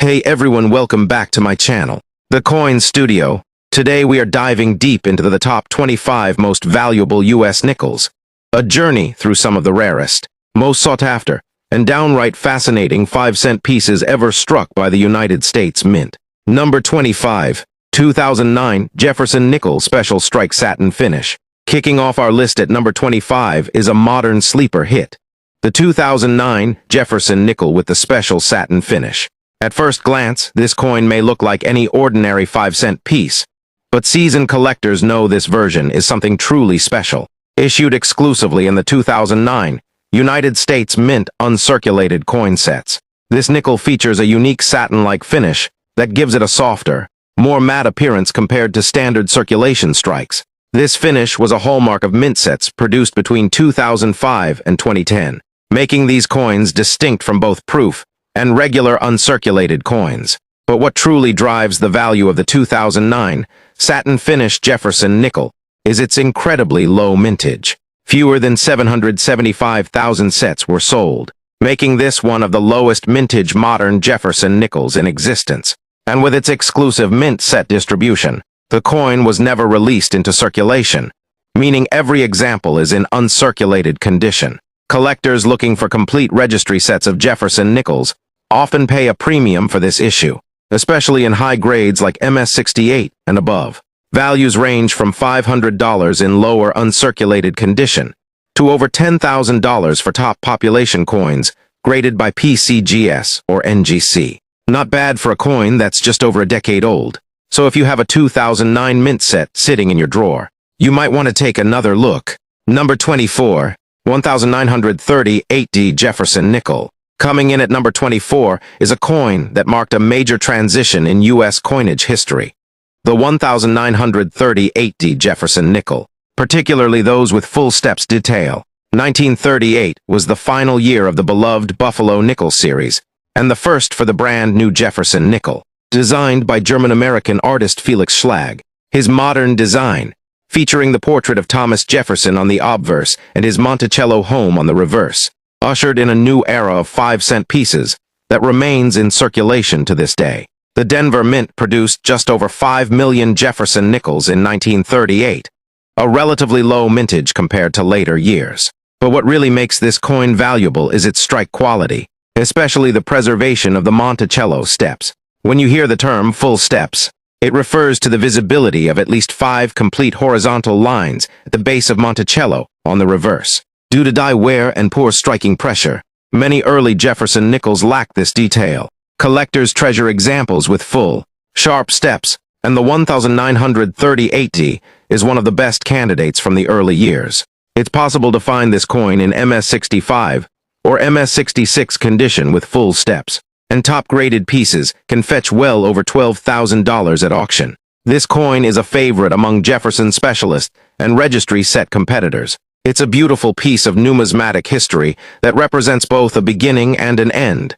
Hey everyone, welcome back to my channel, The Coin Studio. Today we are diving deep into the top 25 most valuable U.S. nickels. A journey through some of the rarest, most sought after, and downright fascinating 5-cent pieces ever struck by the United States Mint. Number 25, 2009 Jefferson Nickel Special Strike Satin Finish. Kicking off our list at number 25 is a modern sleeper hit. The 2009 Jefferson Nickel with the special satin finish. At first glance, this coin may look like any ordinary 5-cent piece, but seasoned collectors know this version is something truly special. Issued exclusively in the 2009 United States Mint uncirculated coin sets, this nickel features a unique satin-like finish that gives it a softer, more matte appearance compared to standard circulation strikes. This finish was a hallmark of mint sets produced between 2005 and 2010, making these coins distinct from both proof and regular uncirculated coins. But what truly drives the value of the 2009 satin-finished Jefferson nickel is its incredibly low mintage. Fewer than 775,000 sets were sold, making this one of the lowest mintage modern Jefferson nickels in existence. And with its exclusive mint set distribution, the coin was never released into circulation, meaning every example is in uncirculated condition. Collectors looking for complete registry sets of Jefferson nickels often pay a premium for this issue, especially in high grades like MS68 and above. Values range from $500 in lower uncirculated condition to over $10,000 for top population coins graded by PCGS or NGC. Not bad for a coin that's just over a decade old. So if you have a 2009 mint set sitting in your drawer, you might want to take another look. Number 24, 1930 8D Jefferson nickel. Coming in at number 24 is a coin that marked a major transition in U.S. coinage history. The 1930 8D Jefferson nickel, particularly those with full steps detail. 1938 was the final year of the beloved Buffalo nickel series, and the first for the brand new Jefferson nickel. Designed by German-American artist Felix Schlag, his modern design, featuring the portrait of Thomas Jefferson on the obverse and his Monticello home on the reverse, ushered in a new era of 5-cent pieces that remains in circulation to this day. The Denver Mint produced just over 5 million Jefferson nickels in 1938, a relatively low mintage compared to later years. But what really makes this coin valuable is its strike quality, especially the preservation of the Monticello steps. When you hear the term full steps, it refers to the visibility of at least 5 complete horizontal lines at the base of Monticello on the reverse. Due to die wear and poor striking pressure, many early Jefferson nickels lack this detail. Collectors treasure examples with full, sharp steps, and the 1930 8D is one of the best candidates from the early years. It's possible to find this coin in MS65 or MS66 condition with full steps, and top-graded pieces can fetch well over $12,000 at auction. This coin is a favorite among Jefferson specialists and registry set competitors. It's a beautiful piece of numismatic history that represents both a beginning and an end,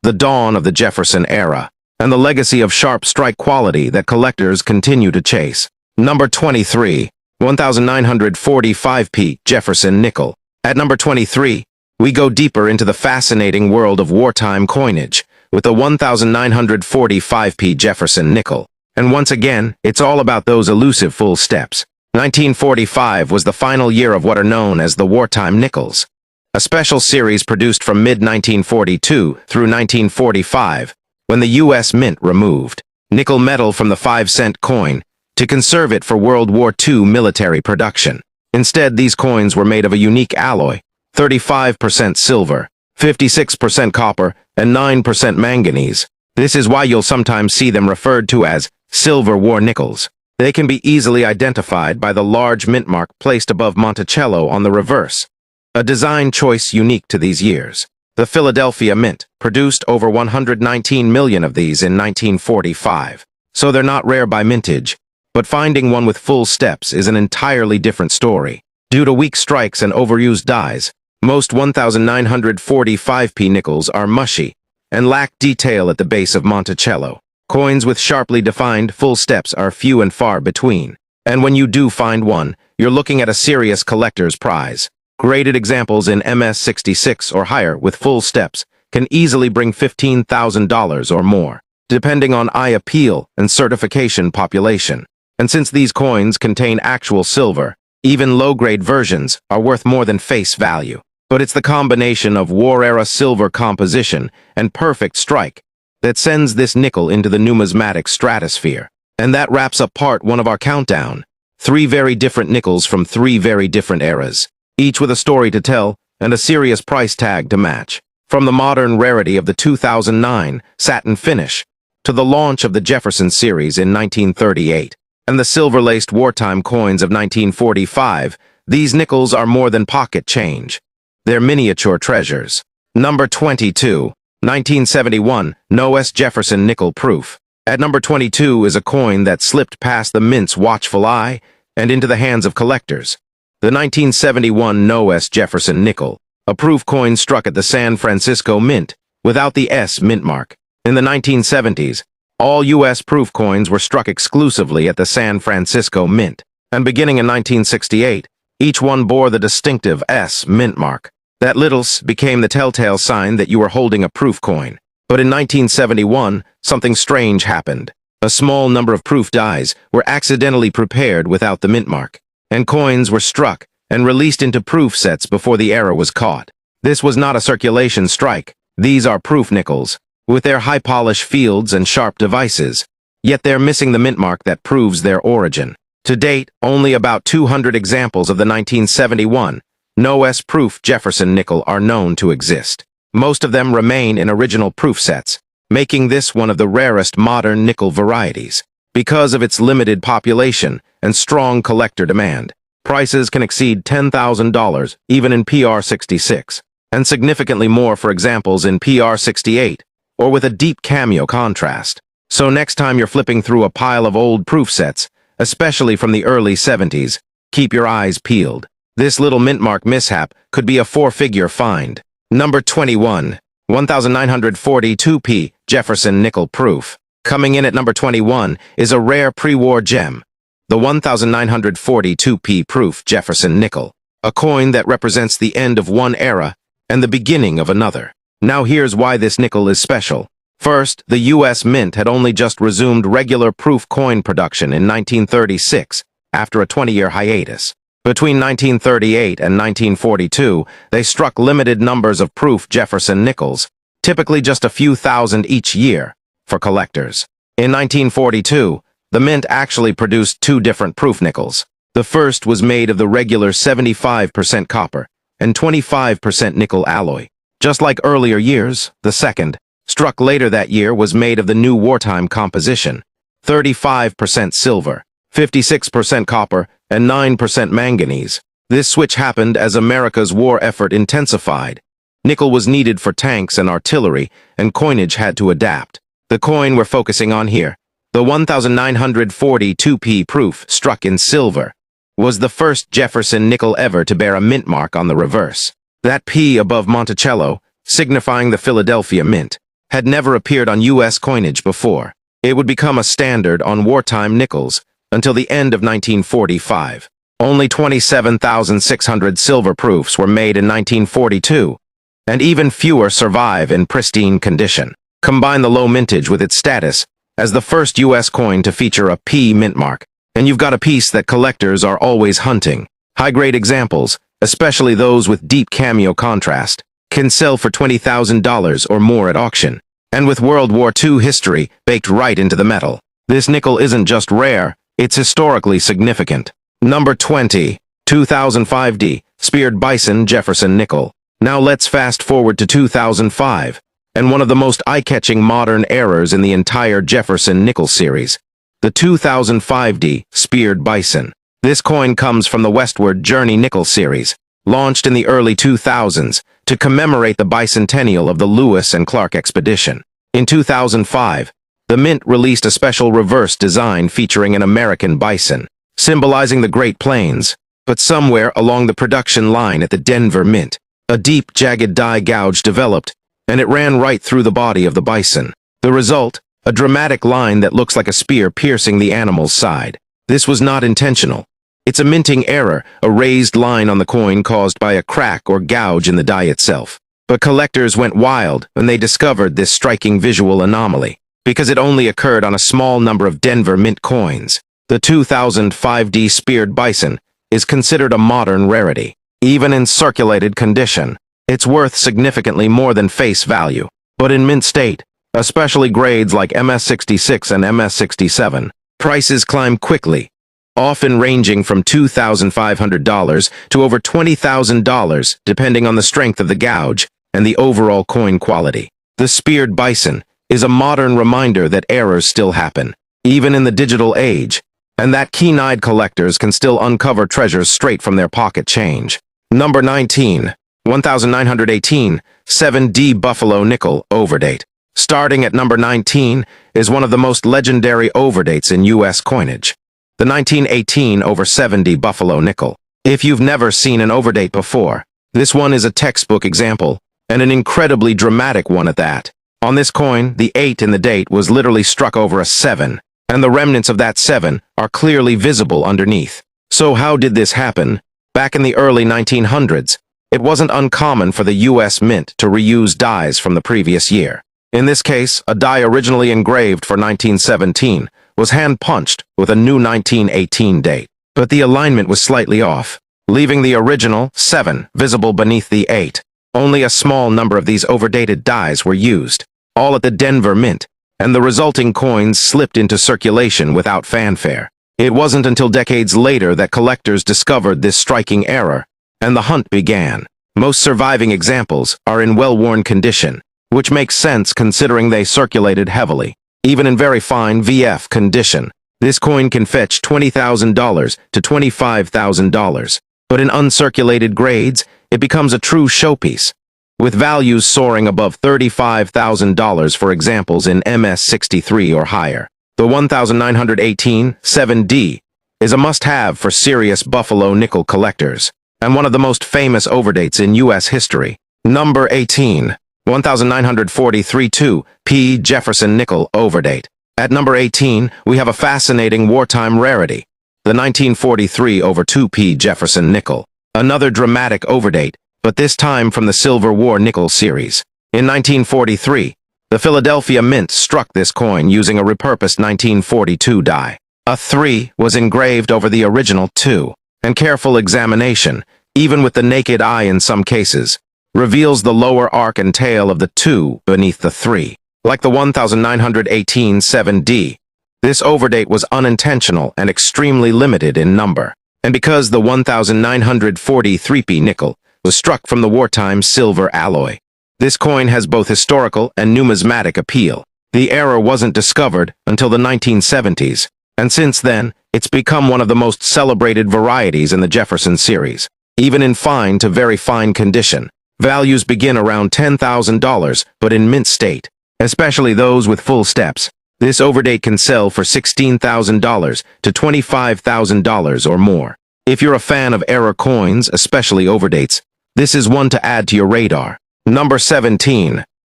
the dawn of the Jefferson era, and the legacy of sharp strike quality that collectors continue to chase. Number 23, 1945p Jefferson nickel. At number 23, we go deeper into the fascinating world of wartime coinage with the 1945p Jefferson nickel. And once again, it's all about those elusive full steps. 1945 was the final year of what are known as the wartime nickels, a special series produced from mid-1942 through 1945, when the U.S. Mint removed nickel metal from the 5-cent coin to conserve it for World War II military production. Instead, these coins were made of a unique alloy, 35% silver, 56% copper, and 9% manganese. This is why you'll sometimes see them referred to as Silver War nickels. They can be easily identified by the large mint mark placed above Monticello on the reverse, a design choice unique to these years. The Philadelphia Mint produced over 119 million of these in 1945, so they're not rare by mintage, but finding one with full steps is an entirely different story. Due to weak strikes and overused dies, most 1945p nickels are mushy and lack detail at the base of Monticello. Coins with sharply defined full steps are few and far between, and when you do find one, you're looking at a serious collector's prize. Graded examples in MS66 or higher with full steps can easily bring $15,000 or more. depending on eye appeal and certification population. And since these coins contain actual silver, even low-grade versions are worth more than face value. But it's the combination of war-era silver composition and perfect strike that sends this nickel into the numismatic stratosphere. And that wraps up part 1 of our countdown. 3 very different nickels from 3 very different eras, each with a story to tell and a serious price tag to match. From the modern rarity of the 2009 satin finish to the launch of the Jefferson series in 1938 and the silver-laced wartime coins of 1945, these nickels are more than pocket change. They're miniature treasures. Number 22, 1971 U.S. Jefferson nickel proof. At number 22 is a coin that slipped past the mint's watchful eye and into the hands of collectors. The 1971 U.S. Jefferson nickel, a proof coin struck at the San Francisco Mint without the S mint mark. In the 1970s, all U.S. proof coins were struck exclusively at the San Francisco Mint, and beginning in 1968, each one bore the distinctive S mint mark. That little S became the telltale sign that you were holding a proof coin. But in 1971, something strange happened. A small number of proof dies were accidentally prepared without the mint mark, and coins were struck and released into proof sets before the error was caught. This was not a circulation strike. These are proof nickels, with their high-polish fields and sharp devices, yet they're missing the mint mark that proves their origin. To date, only about 200 examples of the 1971 U.S. proof Jefferson nickel are known to exist. Most of them remain in original proof sets, making this one of the rarest modern nickel varieties. Because of its limited population and strong collector demand, prices can exceed $10,000 even in PR66, and significantly more for examples in PR68, or with a deep cameo contrast. So next time you're flipping through a pile of old proof sets, especially from the early 70s, keep your eyes peeled. This little mint mark mishap could be a 4-figure find. Number 21, 1942p Jefferson nickel proof. Coming in at number 21 is a rare pre-war gem, the 1942p proof Jefferson nickel, a coin that represents the end of one era and the beginning of another. Now here's why this nickel is special. First, the U.S. Mint had only just resumed regular proof coin production in 1936, after a 20-year hiatus. Between 1938 and 1942, they struck limited numbers of proof Jefferson nickels, typically just a few thousand each year, for collectors. In 1942, the Mint actually produced 2 different proof nickels. The first was made of the regular 75% copper and 25% nickel alloy. Just like earlier years, the second, struck later that year, was made of the new wartime composition, 35% silver, 56% copper, and 9% manganese. This switch happened as America's war effort intensified. Nickel was needed for tanks and artillery, and coinage had to adapt. The coin we're focusing on here, the 1942p proof struck in silver, was the first Jefferson nickel ever to bear a mint mark on the reverse. That P above Monticello, signifying the Philadelphia Mint, had never appeared on U.S. coinage before. It would become a standard on wartime nickels until the end of 1945. Only 27,600 silver proofs were made in 1942, and even fewer survive in pristine condition. Combine the low mintage with its status as the first U.S. coin to feature a P mint mark, and you've got a piece that collectors are always hunting. High-grade examples, especially those with deep cameo contrast, can sell for $20,000 or more at auction. And with World War II history baked right into the metal, this nickel isn't just rare, it's historically significant. Number 20, 2005D, Speared Bison Jefferson nickel. Now let's fast forward to 2005, and one of the most eye-catching modern errors in the entire Jefferson nickel series, the 2005D Speared Bison. This coin comes from the Westward Journey nickel series, launched in the early 2000s to commemorate the bicentennial of the Lewis and Clark expedition. In 2005, the Mint released a special reverse design featuring an American bison, symbolizing the Great Plains. But somewhere along the production line at the Denver Mint, a deep, jagged die gouge developed, and it ran right through the body of the bison. The result, a dramatic line that looks like a spear piercing the animal's side. This was not intentional. It's a minting error, a raised line on the coin caused by a crack or gouge in the die itself. But collectors went wild when they discovered this striking visual anomaly. because it only occurred on a small number of Denver Mint coins. The 2005D Speared Bison is considered a modern rarity. Even in circulated condition, it's worth significantly more than face value. But in mint state, especially grades like MS66 and MS67, prices climb quickly, often ranging from $2,500 to over $20,000 depending on the strength of the gouge and the overall coin quality. The Speared Bison is a modern reminder that errors still happen, even in the digital age, and that keen-eyed collectors can still uncover treasures straight from their pocket change. Number 19. 1918 7D Buffalo Nickel Overdate. Starting at number 19 is one of the most legendary overdates in U.S. coinage, the 1918 over 7D Buffalo Nickel. If you've never seen an overdate before, this one is a textbook example, and an incredibly dramatic one at that. On this coin, the 8 in the date was literally struck over a 7, and the remnants of that 7 are clearly visible underneath. So how did this happen? Back in the early 1900s, it wasn't uncommon for the U.S. Mint to reuse dies from the previous year. In this case, a die originally engraved for 1917 was hand-punched with a new 1918 date, but the alignment was slightly off, leaving the original 7 visible beneath the 8. Only a small number of these overdated dies were used, all at the Denver Mint, and the resulting coins slipped into circulation without fanfare. It wasn't until decades later that collectors discovered this striking error, and the hunt began. Most surviving examples are in well-worn condition, which makes sense considering they circulated heavily. Even in very fine VF condition, this coin can fetch $20,000 to $25,000. But in uncirculated grades, it becomes a true showpiece, with values soaring above $35,000 for examples in MS63 or higher. The 1918 7D is a must-have for serious Buffalo nickel collectors, and one of the most famous overdates in U.S. history. Number 18. 1943 2P Jefferson Nickel Overdate. At number 18, we have a fascinating wartime rarity, the 1943 over 2P Jefferson Nickel. Another dramatic overdate, but this time from the Silver War Nickel series. In 1943, the Philadelphia Mint struck this coin using a repurposed 1942 die. A 3 was engraved over the original 2, and careful examination, even with the naked eye in some cases, reveals the lower arc and tail of the 2 beneath the 3. Like the 1918 7D, this overdate was unintentional and extremely limited in number. And because the 1943P nickel was struck from the wartime silver alloy, this coin has both historical and numismatic appeal. The error wasn't discovered until the 1970s, and since then, it's become one of the most celebrated varieties in the Jefferson series. Even in fine to very fine condition, values begin around $10,000, but in mint state, especially those with full steps, this overdate can sell for $16,000 to $25,000 or more. If you're a fan of error coins, especially overdates, this is one to add to your radar. Number 17.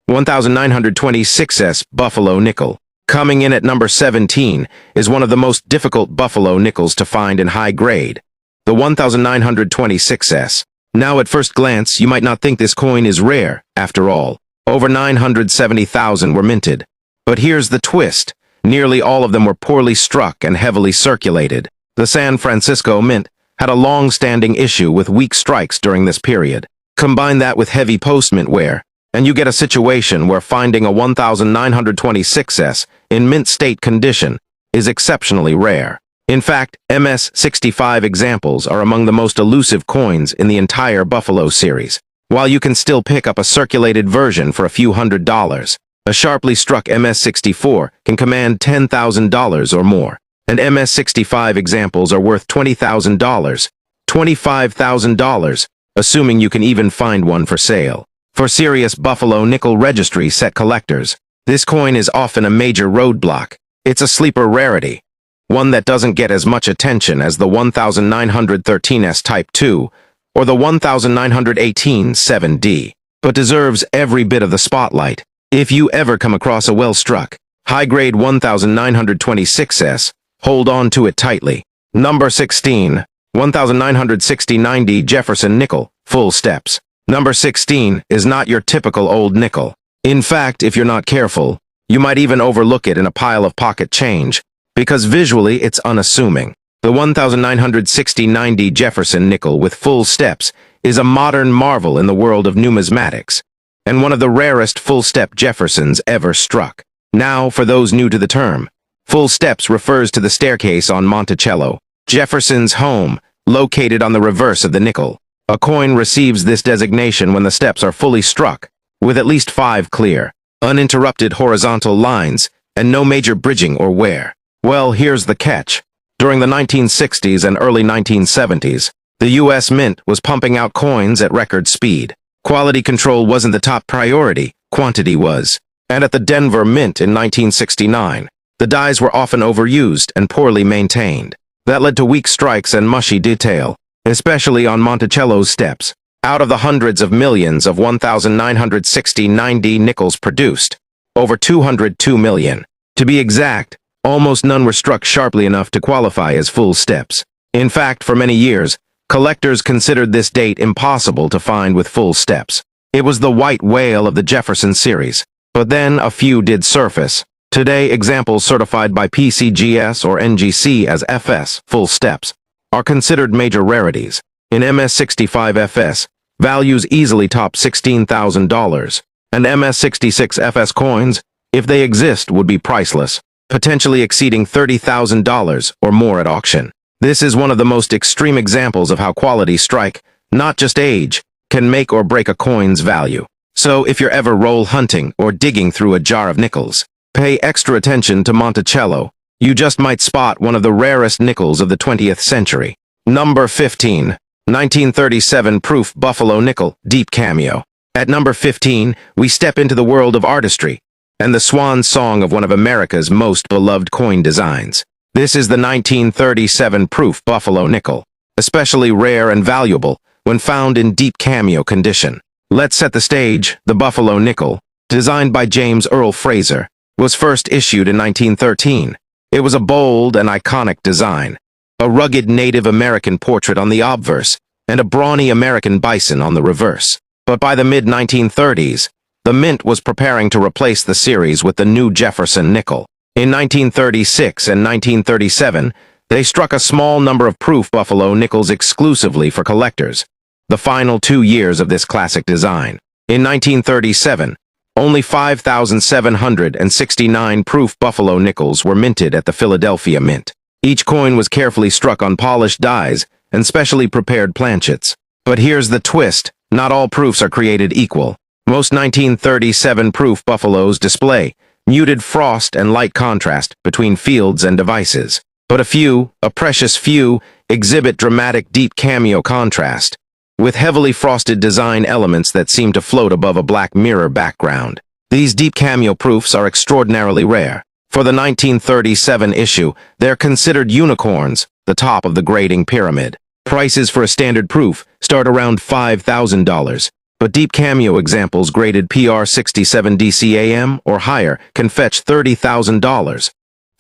1926S Buffalo Nickel. Coming in at number 17 is one of the most difficult Buffalo nickels to find in high grade, the 1926S. Now at first glance, you might not think this coin is rare, after all. Over 970,000 were minted. But here's the twist. Nearly all of them were poorly struck and heavily circulated. The San Francisco Mint had a long-standing issue with weak strikes during this period. Combine that with heavy post-mint wear, and you get a situation where finding a 1926S in mint state condition is exceptionally rare. In fact, MS65 examples are among the most elusive coins in the entire Buffalo series. While you can still pick up a circulated version for a few $100s, a sharply struck MS64 can command $10,000 or more, and MS65 examples are worth $20,000, $25,000, assuming you can even find one for sale. For serious Buffalo nickel registry set collectors, this coin is often a major roadblock. It's a sleeper rarity, one that doesn't get as much attention as the 1913S Type 2 or the 1918 7D, but deserves every bit of the spotlight. If you ever come across a well-struck, high-grade 1926S, hold on to it tightly. Number 16. 1969D Jefferson Nickel, Full Steps. Number 16 is not your typical old nickel. In fact, if you're not careful, You might even overlook it in a pile of pocket change, because visually it's unassuming. The 1960-90 Jefferson nickel with full steps is a modern marvel in the world of numismatics, and one of the rarest full-step Jeffersons ever struck. Now, for those new to the term, full steps refers to the staircase on Monticello, Jefferson's home, located on the reverse of the nickel. A coin receives this designation when the steps are fully struck, with at least 5 clear, uninterrupted horizontal lines, and no major bridging or wear. Well, here's the catch. During the 1960s and early 1970s, the U.S. Mint was pumping out coins at record speed. Quality control wasn't the top priority, quantity was. And at the Denver Mint in 1969, the dies were often overused and poorly maintained. That led to weak strikes and mushy detail, especially on Monticello's steps. Out of the hundreds of millions of 1960-90 nickels produced, over 202 million. To be exact, almost none were struck sharply enough to qualify as full steps. In fact, for many years, collectors considered this date impossible to find with full steps. It was the white whale of the Jefferson series. But then a few did surface. Today, examples certified by PCGS or NGC as FS, full steps, are considered major rarities. In MS65FS, values easily top $16,000, and MS66FS coins, if they exist, would be priceless, potentially exceeding $30,000 or more at auction. This is one of the most extreme examples of how quality strike, not just age, can make or break a coin's value. So if you're ever roll hunting or digging through a jar of nickels, pay extra attention to Monticello. You just might spot one of the rarest nickels of the 20th century. Number 15. 1937 Proof Buffalo Nickel, Deep Cameo. At number 15, we step into the world of artistry and the swan song of one of America's most beloved coin designs. This is the 1937 Proof Buffalo Nickel, especially rare and valuable when found in deep cameo condition. Let's set the stage. The Buffalo Nickel, designed by James Earl Fraser, was first issued in 1913. It was a bold and iconic design, a rugged Native American portrait on the obverse, and a brawny American bison on the reverse. But by the mid-1930s, the Mint was preparing to replace the series with the new Jefferson nickel. In 1936 and 1937, they struck a small number of proof Buffalo nickels exclusively for collectors, the final 2 years of this classic design. In 1937, only 5,769 proof Buffalo nickels were minted at the Philadelphia Mint. Each coin was carefully struck on polished dies and specially prepared planchets. But here's the twist. Not all proofs are created equal. Most 1937 proof Buffaloes display muted frost and light contrast between fields and devices. But a few, a precious few, exhibit dramatic deep cameo contrast, with heavily frosted design elements that seem to float above a black mirror background. These deep cameo proofs are extraordinarily rare. For the 1937 issue, they're considered unicorns, the top of the grading pyramid. Prices for a standard proof start around $5,000, but deep cameo examples graded PR 67 DCAM or higher can fetch $30,000,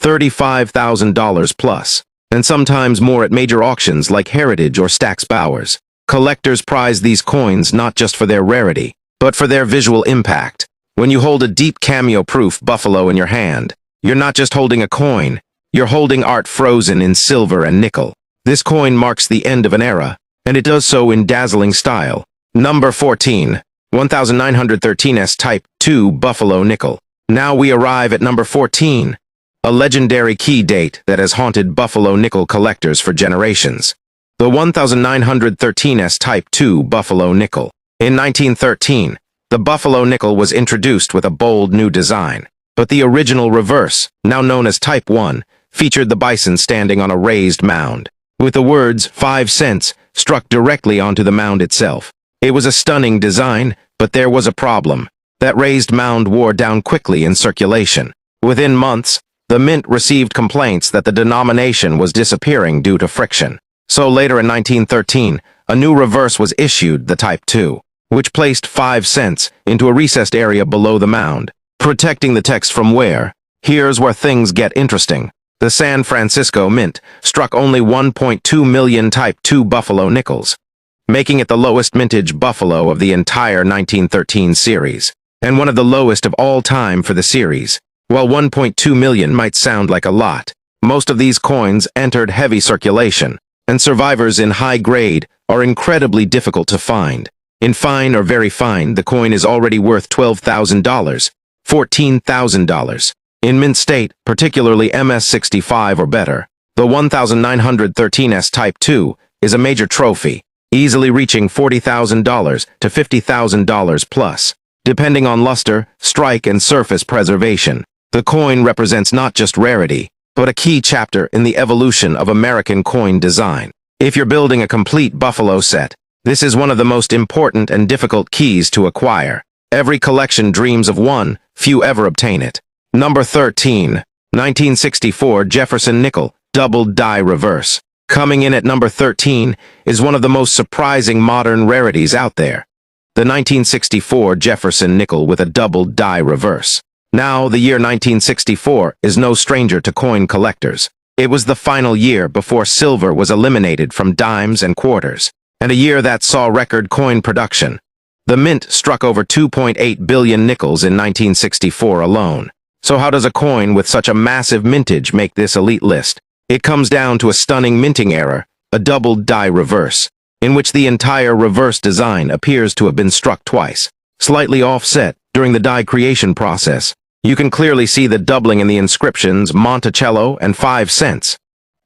$35,000 plus, and sometimes more at major auctions like Heritage or Stack's Bowers. Collectors prize these coins not just for their rarity, but for their visual impact. When you hold a deep cameo-proof Buffalo in your hand, you're not just holding a coin, you're holding art frozen in silver and nickel. This coin marks the end of an era, and it does so in dazzling style. Number 14. 1913S Type 2 Buffalo Nickel. Now we arrive at number 14, a legendary key date that has haunted Buffalo nickel collectors for generations. The 1913S Type 2 Buffalo Nickel. In 1913, the Buffalo Nickel was introduced with a bold new design, but the original reverse, now known as Type 1, featured the bison standing on a raised mound, with the words 5 cents struck directly onto the mound itself. It was a stunning design, but there was a problem. That raised mound wore down quickly in circulation. Within months, the Mint received complaints that the denomination was disappearing due to friction. So later in 1913, a new reverse was issued, the Type 2, which placed 5 cents into a recessed area below the mound, protecting the text from wear. Here's where things get interesting. The San Francisco Mint struck only 1.2 million Type 2 Buffalo nickels, making it the lowest mintage Buffalo of the entire 1913 series, and one of the lowest of all time for the series. While 1.2 million might sound like a lot, most of these coins entered heavy circulation, and survivors in high grade are incredibly difficult to find. In fine or very fine, the coin is already worth $12,000, $14,000. In mint state, particularly MS-65 or better, the 1913S Type 2 is a major trophy, easily reaching $40,000 to $50,000 plus. Depending on luster, strike, and surface preservation, the coin represents not just rarity, but a key chapter in the evolution of American coin design. If you're building a complete buffalo set, this is one of the most important and difficult keys to acquire. Every collection dreams of one, few ever obtain it. Number 13, 1964 Jefferson Nickel, Double Die Reverse. Coming in at number 13 is one of the most surprising modern rarities out there. The 1964 Jefferson Nickel with a double die reverse. Now, the year 1964 is no stranger to coin collectors. It was the final year before silver was eliminated from dimes and quarters, and a year that saw record coin production. The mint struck over 2.8 billion nickels in 1964 alone. So how does a coin with such a massive mintage make this elite list? It comes down to a stunning minting error, a double die reverse, in which the entire reverse design appears to have been struck twice, slightly offset during the die creation process. You can clearly see the doubling in the inscriptions Monticello and 5 cents.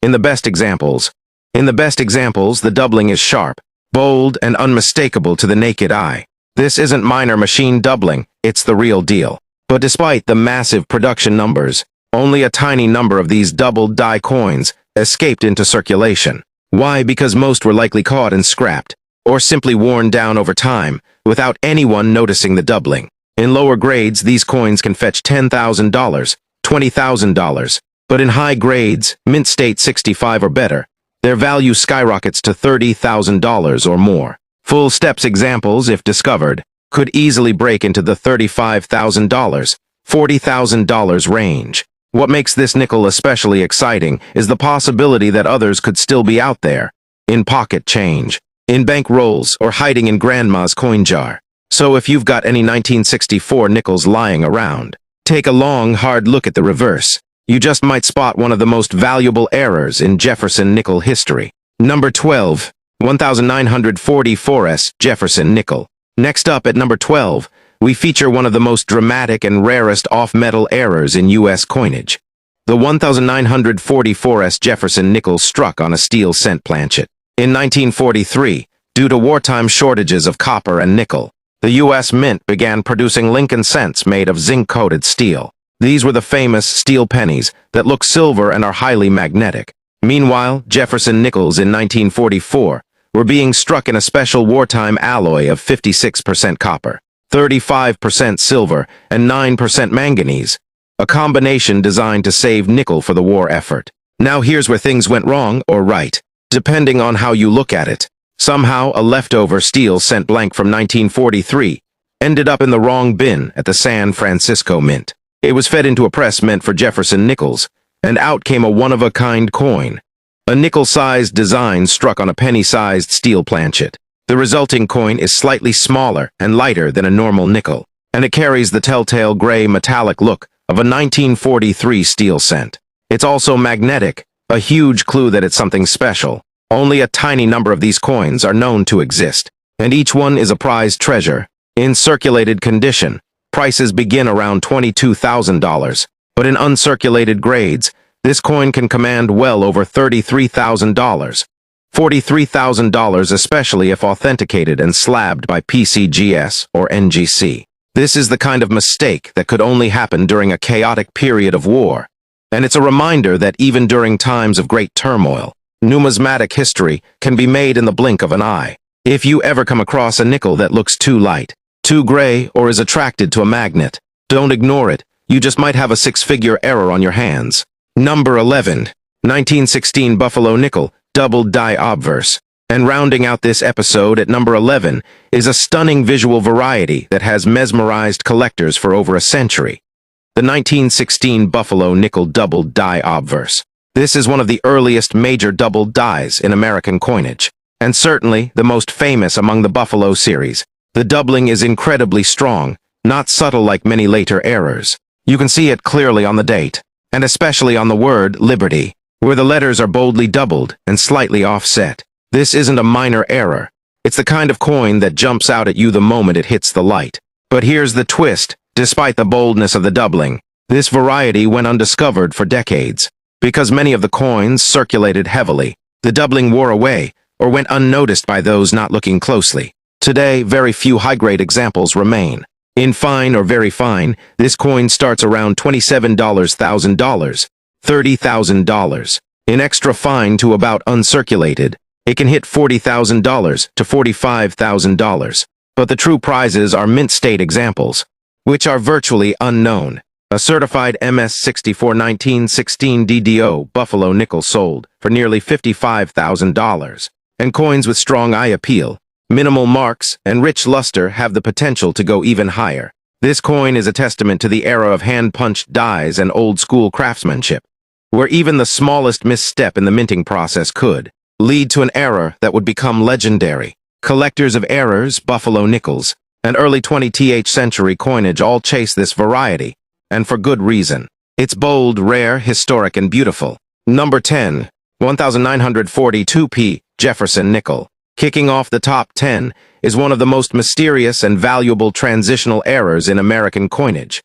In the best examples, the doubling is sharp, bold, and unmistakable to the naked eye. This isn't minor machine doubling, it's the real deal. But despite the massive production numbers, only a tiny number of these double die coins escaped into circulation. Why? Because most were likely caught and scrapped, or simply worn down over time, without anyone noticing the doubling. In lower grades, these coins can fetch $10,000, $20,000, but in high grades, mint state 65 or better, their value skyrockets to $30,000 or more. Full steps examples, if discovered, could easily break into the $35,000, $40,000 range. What makes this nickel especially exciting is the possibility that others could still be out there, in pocket change, in bank rolls, or hiding in grandma's coin jar. So if you've got any 1964 nickels lying around, take a long, hard look at the reverse. You just might spot one of the most valuable errors in Jefferson nickel history. Number 12, 1944S Jefferson Nickel. Next up at number 12, we feature one of the most dramatic and rarest off-metal errors in U.S. coinage. The 1944S Jefferson Nickel struck on a steel cent planchet. In 1943, due to wartime shortages of copper and nickel, the U.S. Mint began producing Lincoln cents made of zinc-coated steel. These were the famous steel pennies that look silver and are highly magnetic. Meanwhile, Jefferson nickels in 1944 were being struck in a special wartime alloy of 56% copper, 35% silver, and 9% manganese, a combination designed to save nickel for the war effort. Now here's where things went wrong or right, depending on how you look at it. Somehow, a leftover steel cent blank from 1943 ended up in the wrong bin at the San Francisco Mint. It was fed into a press meant for Jefferson nickels, and out came a one-of-a-kind coin. A nickel-sized design struck on a penny-sized steel planchet. The resulting coin is slightly smaller and lighter than a normal nickel, and it carries the telltale gray metallic look of a 1943 steel cent. It's also magnetic, a huge clue that it's something special. Only a tiny number of these coins are known to exist, and each one is a prized treasure. In circulated condition, prices begin around $22,000, but in uncirculated grades, this coin can command well over $33,000. $43,000 especially if authenticated and slabbed by PCGS or NGC. This is the kind of mistake that could only happen during a chaotic period of war. And it's a reminder that even during times of great turmoil, numismatic history can be made in the blink of an eye. If you ever come across a nickel that looks too light, too gray, or is attracted to a magnet, don't ignore it. You just might have a six-figure error on your hands. Number 11, 1916 Buffalo Nickel, Double Die Obverse. And rounding out this episode at number 11 is a stunning visual variety that has mesmerized collectors for over a century. The 1916 Buffalo Nickel Double Die Obverse. This is one of the earliest major double dies in American coinage, and certainly the most famous among the Buffalo series. The doubling is incredibly strong, not subtle like many later errors. You can see it clearly on the date, and especially on the word Liberty, where the letters are boldly doubled and slightly offset. This isn't a minor error. It's the kind of coin that jumps out at you the moment it hits the light. But here's the twist. Despite the boldness of the doubling, this variety went undiscovered for decades. Because many of the coins circulated heavily, the doubling wore away or went unnoticed by those not looking closely. Today, very few high-grade examples remain. In fine or very fine, this coin starts around $27,000, $30,000. In extra fine to about uncirculated, it can hit $40,000 to $45,000. But the true prizes are mint state examples, which are virtually unknown. A certified MS-64 1916 DDO Buffalo nickel sold for nearly $55,000. And coins with strong eye appeal, minimal marks, and rich luster have the potential to go even higher. This coin is a testament to the era of hand-punched dies and old-school craftsmanship, where even the smallest misstep in the minting process could lead to an error that would become legendary. Collectors of errors, Buffalo nickels, and early 20th century coinage all chase this variety, and for good reason. It's bold, rare, historic, and beautiful. Number 10, 1942p Jefferson nickel. Kicking off the top 10 is one of the most mysterious and valuable transitional errors in American coinage.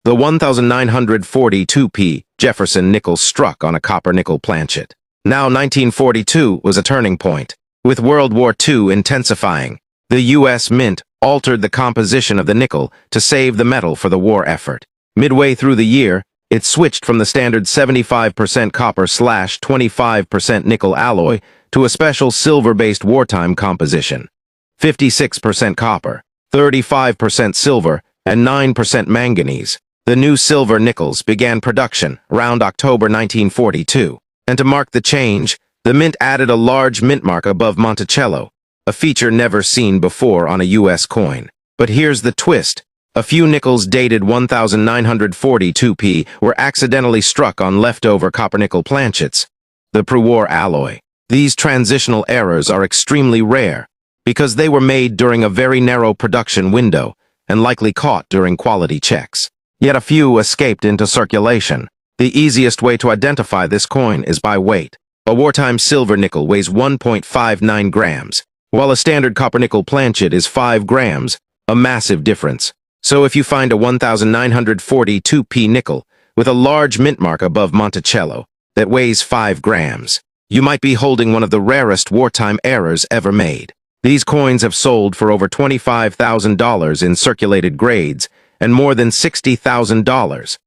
The 1942p Jefferson nickel struck on a copper-nickel planchet. Now 1942 was a turning point. With World War II intensifying, the U.S. Mint altered the composition of the nickel to save the metal for the war effort. Midway through the year, it switched from the standard 75% copper/25% nickel alloy to a special silver-based wartime composition. 56% copper, 35% silver, and 9% manganese. The new silver nickels began production around October 1942. And to mark the change, the mint added a large mint mark above Monticello, a feature never seen before on a U.S. coin. But here's the twist. A few nickels dated 1942p were accidentally struck on leftover copper-nickel planchets, the pre-war alloy. These transitional errors are extremely rare because they were made during a very narrow production window and likely caught during quality checks. Yet a few escaped into circulation. The easiest way to identify this coin is by weight. A wartime silver nickel weighs 1.59 grams, while a standard copper-nickel planchet is 5 grams, a massive difference. So if you find a 1942p nickel with a large mint mark above Monticello that weighs 5 grams, you might be holding one of the rarest wartime errors ever made. These coins have sold for over $25,000 in circulated grades and more than $60,000.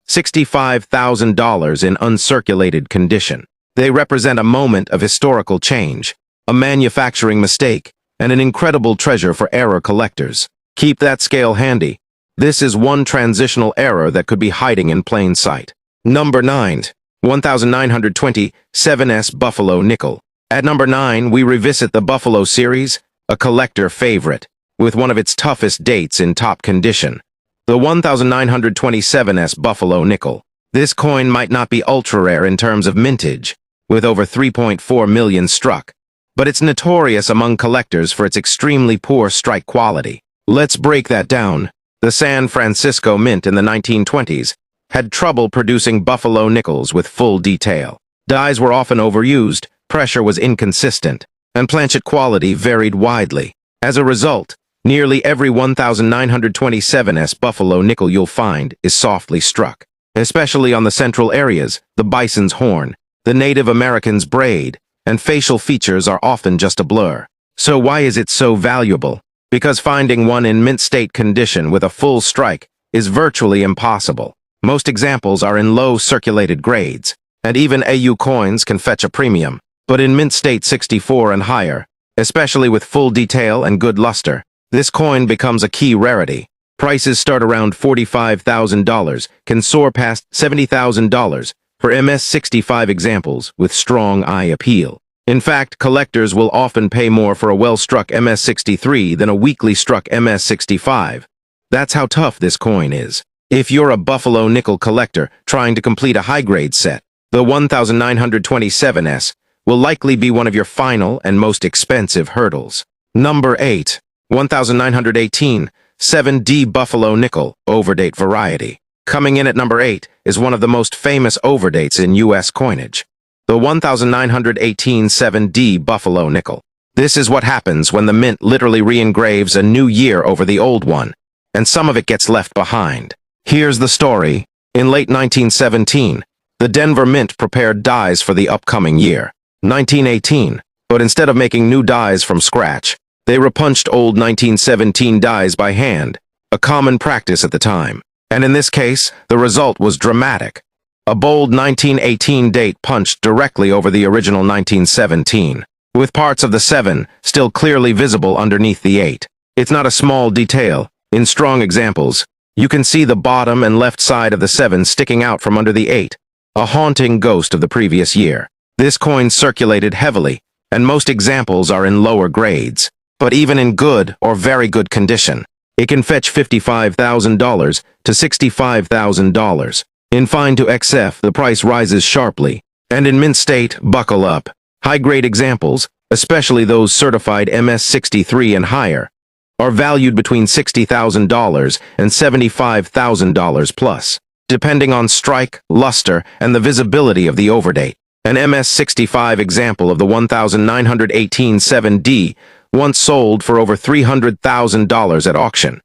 $65,000 in uncirculated condition. They represent a moment of historical change, a manufacturing mistake, and an incredible treasure for error collectors. Keep that scale handy. This is one transitional error that could be hiding in plain sight. Number 9, 1927s Buffalo nickel. At number 9, we revisit the Buffalo series, a collector favorite, with one of its toughest dates in top condition. The 1927s Buffalo nickel. This coin might not be ultra-rare in terms of mintage, with over 3.4 million struck, but it's notorious among collectors for its extremely poor strike quality. Let's break that down. The San Francisco Mint in the 1920s had trouble producing Buffalo nickels with full detail. Dies were often overused, pressure was inconsistent, and planchet quality varied widely. As a result, nearly every 1927s Buffalo nickel you'll find is softly struck, especially on the central areas, the bison's horn, the Native American's braid, and facial features are often just a blur. So why is it so valuable? Because finding one in mint state condition with a full strike is virtually impossible. Most examples are in low circulated grades, and even AU coins can fetch a premium. But in mint state 64 and higher, especially with full detail and good luster, this coin becomes a key rarity. Prices start around $45,000, can soar past $70,000 for MS-65 examples with strong eye appeal. In fact, collectors will often pay more for a well-struck MS-63 than a weakly struck MS-65. That's how tough this coin is. If you're a Buffalo nickel collector trying to complete a high-grade set, the 1927s will likely be one of your final and most expensive hurdles. Number 8, 1918 7D Buffalo nickel overdate variety. Coming in at number 8 is one of the most famous overdates in U.S. coinage, the 1918 7D Buffalo nickel. This is what happens when the mint literally re-engraves a new year over the old one, and some of it gets left behind. Here's the story. In late 1917, the Denver Mint prepared dies for the upcoming year, 1918, but instead of making new dies from scratch, they repunched old 1917 dies by hand, a common practice at the time. And in this case, the result was dramatic. A bold 1918 date punched directly over the original 1917, with parts of the 7 still clearly visible underneath the 8. It's not a small detail. In strong examples, you can see the bottom and left side of the 7 sticking out from under the 8, a haunting ghost of the previous year. This coin circulated heavily, and most examples are in lower grades. But even in good or very good condition, it can fetch $55,000 to $65,000. In fine to XF, the price rises sharply. And in mint state, buckle up. High-grade examples, especially those certified MS63 and higher, are valued between $60,000 and $75,000 plus, depending on strike, luster, and the visibility of the overdate. An MS65 example of the 1918 7D once sold for over $300,000 at auction.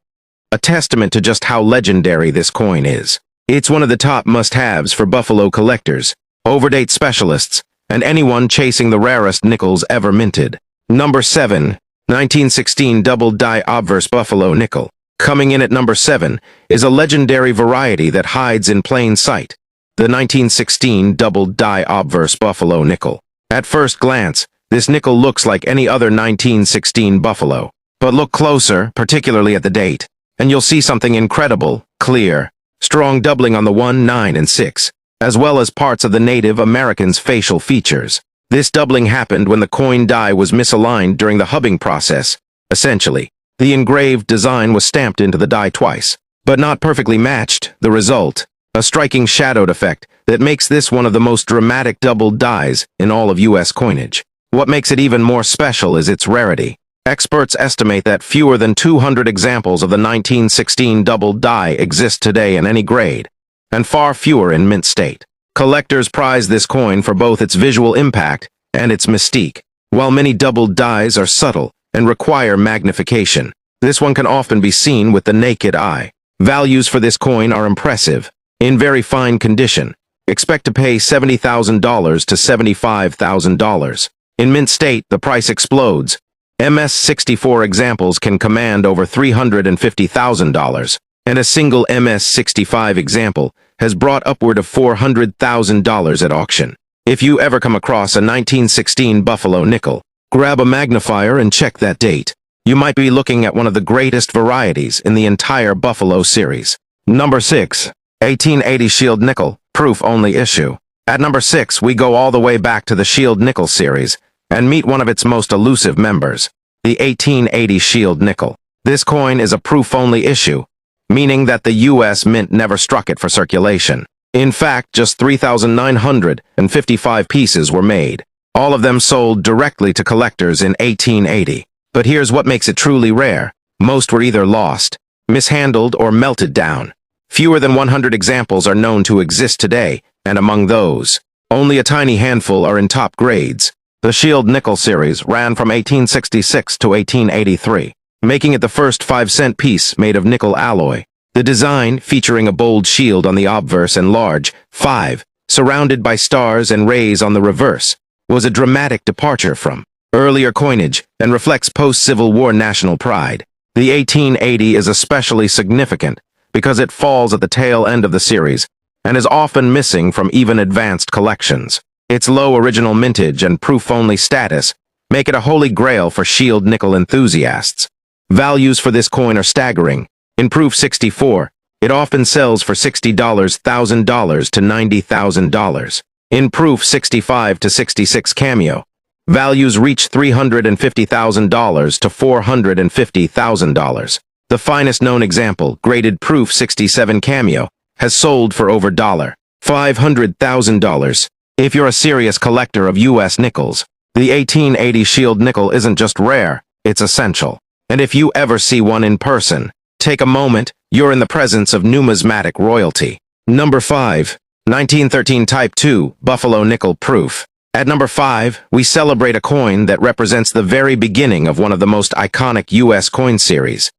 A testament to just how legendary this coin is. It's one of the top must-haves for Buffalo collectors, overdate specialists, and anyone chasing the rarest nickels ever minted. Number 7. 1916 Double Die Obverse Buffalo Nickel. Coming in at number 7 is a legendary variety that hides in plain sight, the 1916 Double Die Obverse Buffalo Nickel. At first glance, this nickel looks like any other 1916 Buffalo. But look closer, particularly at the date, and you'll see something incredible, clear, strong doubling on the 1, 9, and 6, as well as parts of the Native Americans' facial features. This doubling happened when the coin die was misaligned during the hubbing process. Essentially, the engraved design was stamped into the die twice, but not perfectly matched. The result, a striking shadowed effect that makes this one of the most dramatic double dies in all of U.S. coinage. What makes it even more special is its rarity. Experts estimate that fewer than 200 examples of the 1916 double die exist today in any grade, and far fewer in mint state. Collectors prize this coin for both its visual impact and its mystique. While many double dies are subtle and require magnification, this one can often be seen with the naked eye. Values for this coin are impressive. In very fine condition, expect to pay $70,000 to $75,000. In mint state, the price explodes. MS64 examples can command over $350,000, and a single MS65 example has brought upward of $400,000 at auction. If you ever come across a 1916 Buffalo nickel, grab a magnifier and check that date. You might be looking at one of the greatest varieties in the entire Buffalo series. Number 6. 1880 Shield Nickel, proof-only issue. At number 6, we go all the way back to the Shield Nickel series and meet one of its most elusive members, the 1880 Shield Nickel. This coin is a proof-only issue, meaning that the U.S. Mint never struck it for circulation. In fact, just 3,955 pieces were made, all of them sold directly to collectors in 1880. But here's what makes it truly rare. Most were either lost, mishandled, or melted down. Fewer than 100 examples are known to exist today, and among those, only a tiny handful are in top grades. The Shield Nickel series ran from 1866 to 1883, making it the first 5-cent piece made of nickel alloy. The design, featuring a bold shield on the obverse and large 5, surrounded by stars and rays on the reverse, was a dramatic departure from earlier coinage and reflects post-Civil War national pride. The 1880 is especially significant because it falls at the tail end of the series and is often missing from even advanced collections. Its low original mintage and proof-only status make it a holy grail for Shield Nickel enthusiasts. Values for this coin are staggering. In Proof 64, it often sells for $60,000 to $90,000. In Proof 65 to 66 Cameo, values reach $350,000 to $450,000. The finest known example, graded Proof 67 Cameo, has sold for over $500,000. If you're a serious collector of U.S. nickels, the 1880 Shield Nickel isn't just rare, it's essential. And if you ever see one in person, Take a moment, you're in the presence of numismatic royalty. Number 5. 1913 Type 2 Buffalo Nickel Proof. At number 5, we celebrate a coin that represents the very beginning of one of the most iconic U.S. coin series,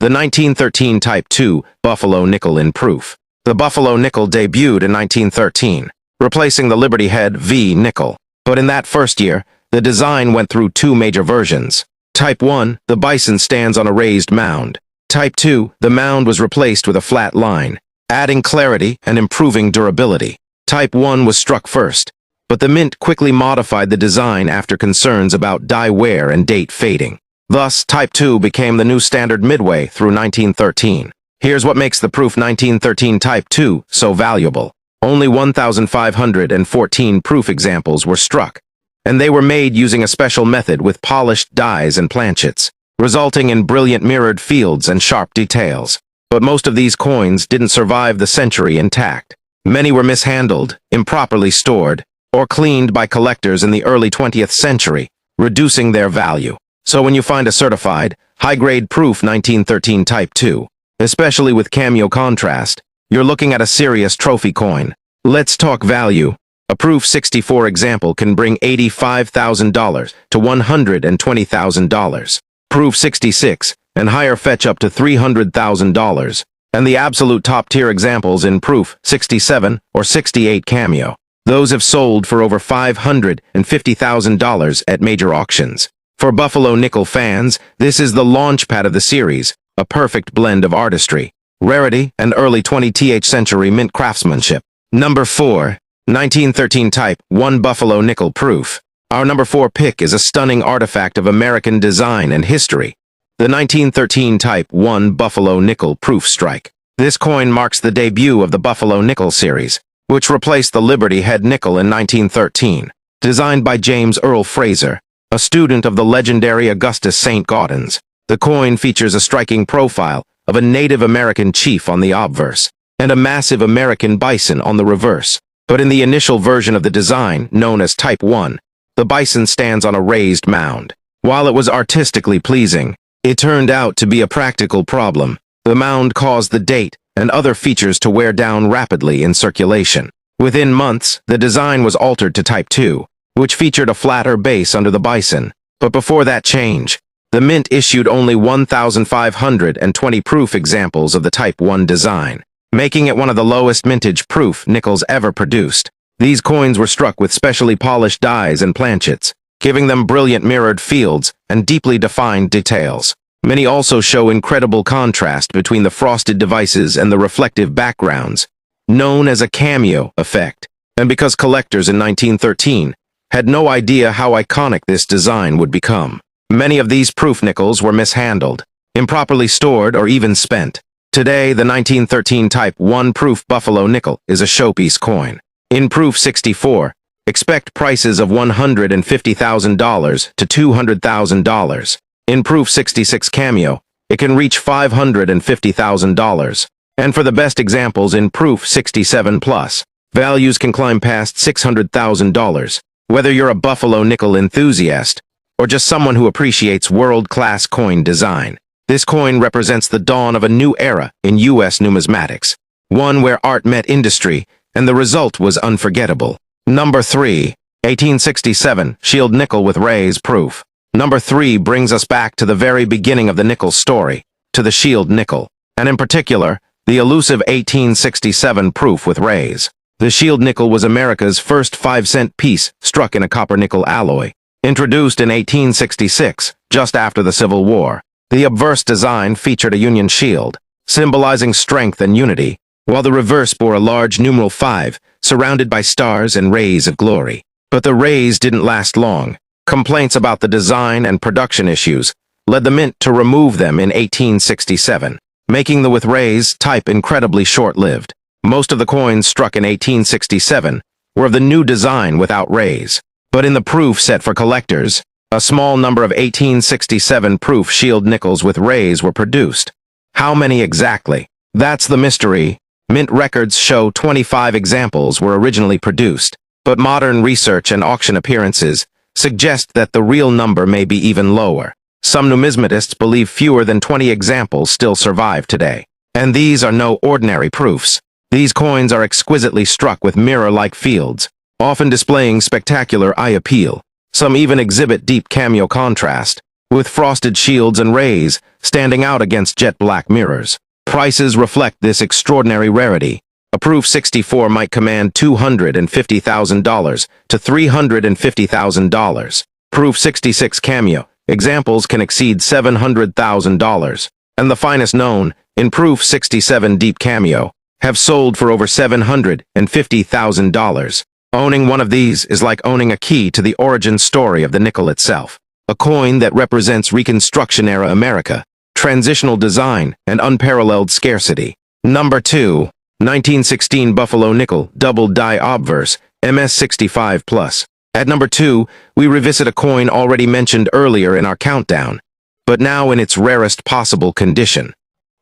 the 1913 Type 2 Buffalo Nickel in Proof. The Buffalo Nickel debuted in 1913, replacing the Liberty Head V nickel. But in that first year, the design went through two major versions. Type 1, the Bison stands on a raised mound. Type 2, the mound was replaced with a flat line, adding clarity and improving durability. Type 1 was struck first, but the mint quickly modified the design after concerns about die wear and date fading. Thus, Type 2 became the new standard midway through 1913. Here's what makes the Proof 1913 Type 2 so valuable. Only 1,514 proof examples were struck, and they were made using a special method with polished dies and planchets, resulting in brilliant mirrored fields and sharp details. But most of these coins didn't survive the century intact. Many were mishandled, improperly stored, or cleaned by collectors in the early 20th century, reducing their value. So when you find a certified, high-grade Proof 1913 Type 2, especially with cameo contrast, you're looking at a serious trophy coin. Let's talk value. A Proof 64 example can bring $85,000 to $120,000. Proof 66 and higher fetch up to $300,000. And the absolute top-tier examples in Proof 67 or 68 cameo. Those have sold for over $550,000 at major auctions. For Buffalo Nickel fans, this is the launchpad of the series, a perfect blend of artistry, rarity, and early 20th century mint craftsmanship. Number 4. 1913 Type 1 Buffalo Nickel Proof. Our number 4 pick is a stunning artifact of American design and history, the 1913 Type 1 Buffalo Nickel Proof Strike. This coin marks the debut of the Buffalo Nickel series, which replaced the Liberty Head nickel in 1913. Designed by James Earl Fraser, a student of the legendary Augustus St. Gaudens, the coin features a striking profile of a Native American chief on the obverse, and a massive American bison on the reverse. But in the initial version of the design, known as Type 1, the bison stands on a raised mound. While it was artistically pleasing, it turned out to be a practical problem. The mound caused the date and other features to wear down rapidly in circulation. Within months, the design was altered to Type 2, which featured a flatter base under the bison. But before that change, the mint issued only 1,520 proof examples of the Type 1 design, making it one of the lowest mintage proof nickels ever produced. These coins were struck with specially polished dies and planchets, giving them brilliant mirrored fields and deeply defined details. Many also show incredible contrast between the frosted devices and the reflective backgrounds, known as a cameo effect. And because collectors in 1913 had no idea how iconic this design would become, many of these proof nickels were mishandled, improperly stored, or even spent. Today, the 1913 Type 1 Proof Buffalo Nickel is a showpiece coin. In Proof 64, expect prices of $150,000 to $200,000. In Proof 66 Cameo, it can reach $550,000. And for the best examples in Proof 67 Plus, values can climb past $600,000. Whether you're a Buffalo Nickel enthusiast or just someone who appreciates world-class coin design, this coin represents the dawn of a new era in U.S. numismatics, one where art met industry, and the result was unforgettable. Number 3. 1867 Shield Nickel with Rays Proof. Number 3 brings us back to the very beginning of the nickel story, to the Shield Nickel, and in particular, the elusive 1867 Proof with Rays. The Shield Nickel was America's first 5-cent piece struck in a copper-nickel alloy. Introduced in 1866, just after the Civil War, the obverse design featured a Union shield, symbolizing strength and unity, while the reverse bore a large numeral 5, surrounded by stars and rays of glory. But the rays didn't last long. Complaints about the design and production issues led the mint to remove them in 1867, making the with rays type incredibly short-lived. Most of the coins struck in 1867 were of the new design without rays. But in the proof set for collectors, a small number of 1867 proof shield nickels with rays were produced. How many exactly? That's the mystery. Mint records show 25 examples were originally produced, but modern research and auction appearances suggest that the real number may be even lower. Some numismatists believe fewer than 20 examples still survive today. And these are no ordinary proofs. These coins are exquisitely struck with mirror-like fields, often displaying spectacular eye appeal. Some even exhibit deep cameo contrast, with frosted shields and rays standing out against jet-black mirrors. Prices reflect this extraordinary rarity. A proof 64 might command $250,000 to $350,000. Proof 66 cameo examples can exceed $700,000. And the finest known, in proof 67 deep cameo, have sold for over $750,000. Owning one of these is like owning a key to the origin story of the nickel itself. A coin that represents Reconstruction-era America, transitional design, and unparalleled scarcity. Number 2. 1916 Buffalo Nickel Double Die Obverse, MS65 Plus. At number 2, we revisit a coin already mentioned earlier in our countdown, but now in its rarest possible condition.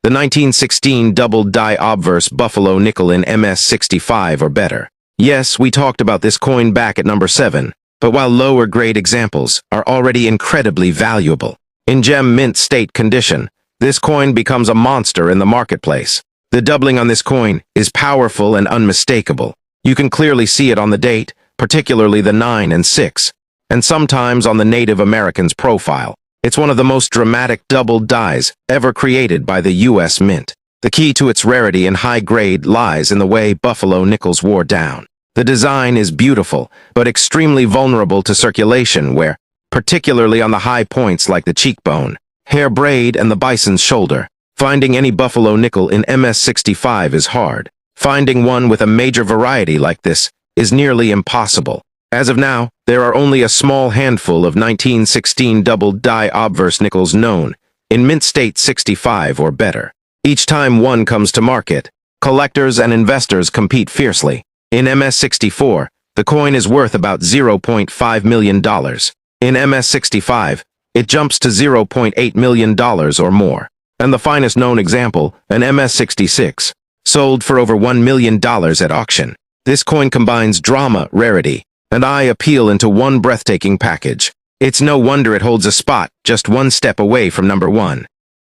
The 1916 Double Die Obverse Buffalo Nickel in MS65 or better. Yes, we talked about this coin back at number 7, but while lower-grade examples are already incredibly valuable, in gem mint state condition, this coin becomes a monster in the marketplace. The doubling on this coin is powerful and unmistakable. You can clearly see it on the date, particularly the 9 and 6, and sometimes on the Native American's profile. It's one of the most dramatic double dies ever created by the U.S. Mint. The key to its rarity and high grade lies in the way Buffalo nickels wore down. The design is beautiful, but extremely vulnerable to circulation where, particularly on the high points like the cheekbone, hair braid, and the bison's shoulder, finding any Buffalo nickel in MS65 is hard. Finding one with a major variety like this is nearly impossible. As of now, there are only a small handful of 1916 double die obverse nickels known, in mint state 65 or better. Each time one comes to market, collectors and investors compete fiercely. In MS64, the coin is worth about $0.5 million. In MS65, it jumps to $0.8 million or more. And the finest known example, an MS66, sold for over $1 million at auction. This coin combines drama, rarity, and eye appeal into one breathtaking package. It's no wonder it holds a spot just one step away from number 1.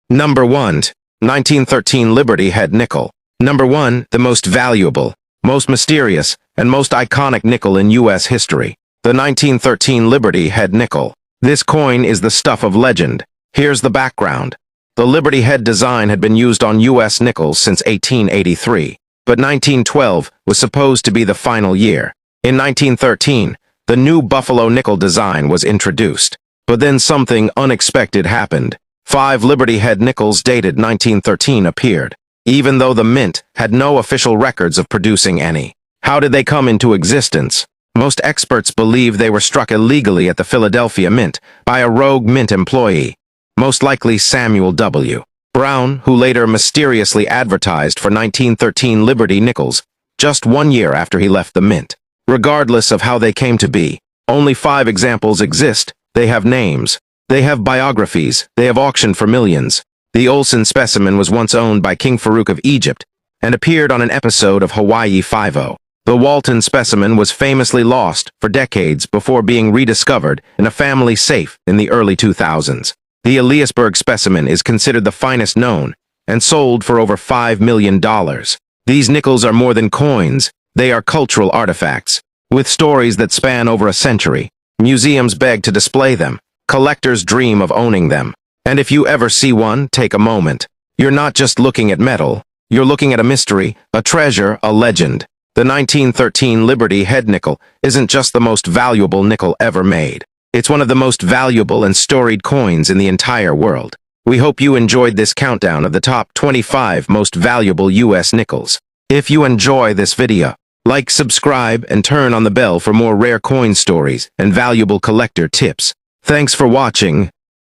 Number 1. 1913 Liberty Head Nickel. Number 1, the most valuable, most mysterious, and most iconic nickel in U.S. history. The 1913 Liberty Head Nickel. This coin is the stuff of legend. Here's the background. The Liberty Head design had been used on U.S. nickels since 1883, but 1912 was supposed to be the final year. In 1913, the new Buffalo nickel design was introduced. But then something unexpected happened. 5 Liberty Head nickels dated 1913 appeared, even though the mint had no official records of producing any. How did they come into existence? Most experts believe they were struck illegally at the Philadelphia Mint by a rogue mint employee, most likely Samuel W. Brown, who later mysteriously advertised for 1913 Liberty nickels just 1 year after he left the mint. Regardless of how they came to be, only 5 examples exist. They have names. They have biographies. They have auctioned for millions. The Olsen specimen was once owned by King Farouk of Egypt and appeared on an episode of Hawaii Five-0. The Walton specimen was famously lost for decades before being rediscovered in a family safe in the early 2000s. The Eliasberg specimen is considered the finest known and sold for over $5 million. These nickels are more than coins. They are cultural artifacts, with stories that span over a century. Museums beg to display them. Collectors dream of owning them. And if you ever see one, take a moment. You're not just looking at metal. You're looking at a mystery, a treasure, a legend. The 1913 Liberty Head Nickel isn't just the most valuable nickel ever made. It's one of the most valuable and storied coins in the entire world. We hope you enjoyed this countdown of the top 25 most valuable U.S. nickels. If you enjoy this video, like, subscribe, and turn on the bell for more rare coin stories and valuable collector tips. Thanks for watching.